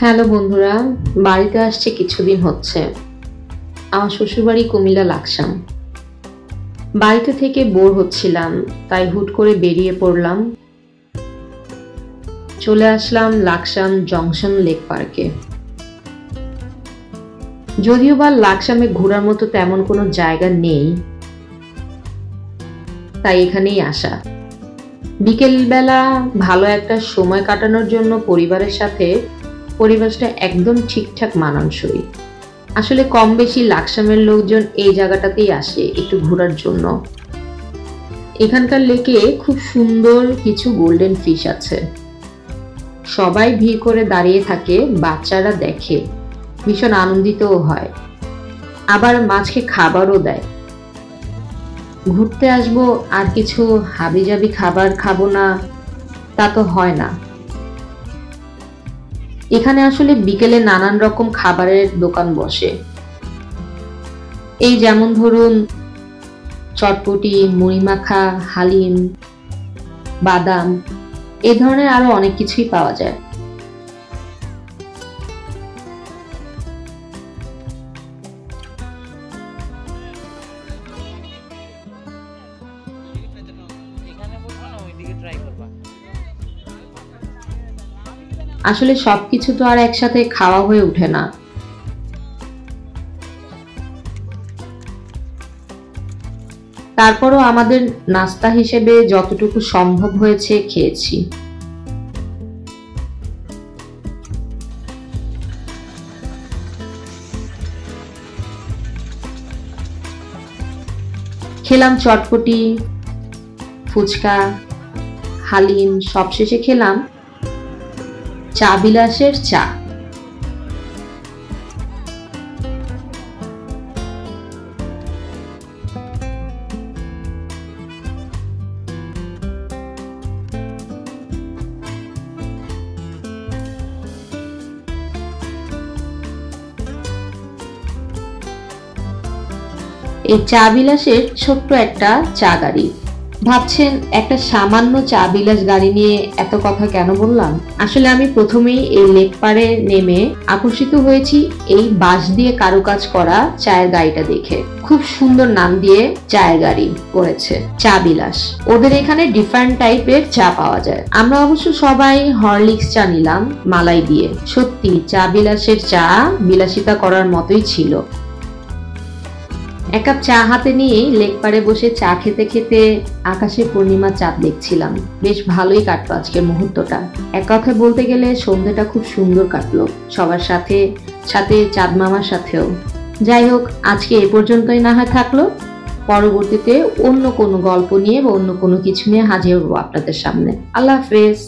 Hello বন্ধুরা, বাড়িতে আসছে কিছুদিন হচ্ছে। আমার শ্বশুরবাড়ি কুমিল্লা লাকসাম। বাড়িতে থেকে বোর হচ্ছিলাম, তাই হুট করে বেরিয়ে পড়লাম। চলে আসলাম লাকসাম জংশন লেক পার্কে। যদিও বা লাকসামে ঘোরার মতো তেমন কোনো জায়গা নেই, তাই এখানেই আসা। বিকেলবেলা ভালো একটা সময় কাটানোর জন্য পরিবারের সাথে পরিবেশটা একদম ঠিকঠাক মানানসই। আসলে কম বেশি লাকসামের লোকজন এই জায়গাটাতেই আসে একটু ঘোরার জন্য। এখানকার লেকে খুব সুন্দর কিছু গোল্ডেন ফিশ আছে। সবাই ভিড় করে দাঁড়িয়ে থাকে, বাচ্চারা দেখে, ভীষণ আনন্দিতও হয়। আবার মাঝে খাবারও দেয়। ঘুরতে আসবো আর কিছু হাবিজাবি খাবার খাবো না, তা তো হয় না। এখানে আসলে বিকেলে নানান রকম খাবারের দোকান বসে। এই যেমন ধরুন চটপটি, মুড়ি মাখা, হালিম, বাদাম, এই ধরনের আরো অনেক কিছুই পাওয়া যায়। আসলে সবকিছু তো আর একসাথে খাওয়া হয়ে ওঠে না। তারপরও আমাদের নাস্তা হিসেবে যতটুকু সম্ভব হয়েছে খেয়েছি। খেলাম চটপটি, ফুচকা, হালিম, সবশেষে খেলাম চা বিলাসের চা। এই চা বিলাসের ছোট্ট একটা চা গাড়ি। ভাবছেন একটা সামান্য চা বিলাস গাড়ি নিয়ে এত কথা কেন বললাম? আসলে আমি প্রথমেই এই লেক পাড়ে নেমে আকর্ষিত হয়েছি এই বাঁশ দিয়ে কারুকাজ করা চায়ের গাড়িটা দেখে। খুব সুন্দর নাম দিয়ে চায়ের গাড়ি করেছে, চা বিলাস। ওদের এখানে ডিফারেন্ট টাইপের চা পাওয়া যায়। আমরা অবশ্য সবাই হরলিক্স চা নিলাম মালাই দিয়ে। সত্যি চা বিলাসের চা বিলাসিতা করার মতোই ছিল। এক কাপ চা হাতে নিয়ে লেক পাড়ে বসে চা খেতে খেতে আকাশে পূর্ণিমা চাঁদ দেখছিলাম। বেশ ভালোই কাটলো আজকের মুহূর্তটা। এক কথায় বলতে গেলে সন্ধ্যাটা খুব সুন্দর কাটলো সবার সাথে, সাথে চাঁদ মামার সাথেও। যাই হোক, আজকে এ পর্যন্তই না হয় থাকলো। পরবর্তীতে অন্য কোনো গল্প নিয়ে বা অন্য কোনো কিছু নিয়ে হাজির হবো আপনাদের সামনে। আল্লাহ হাফেজ।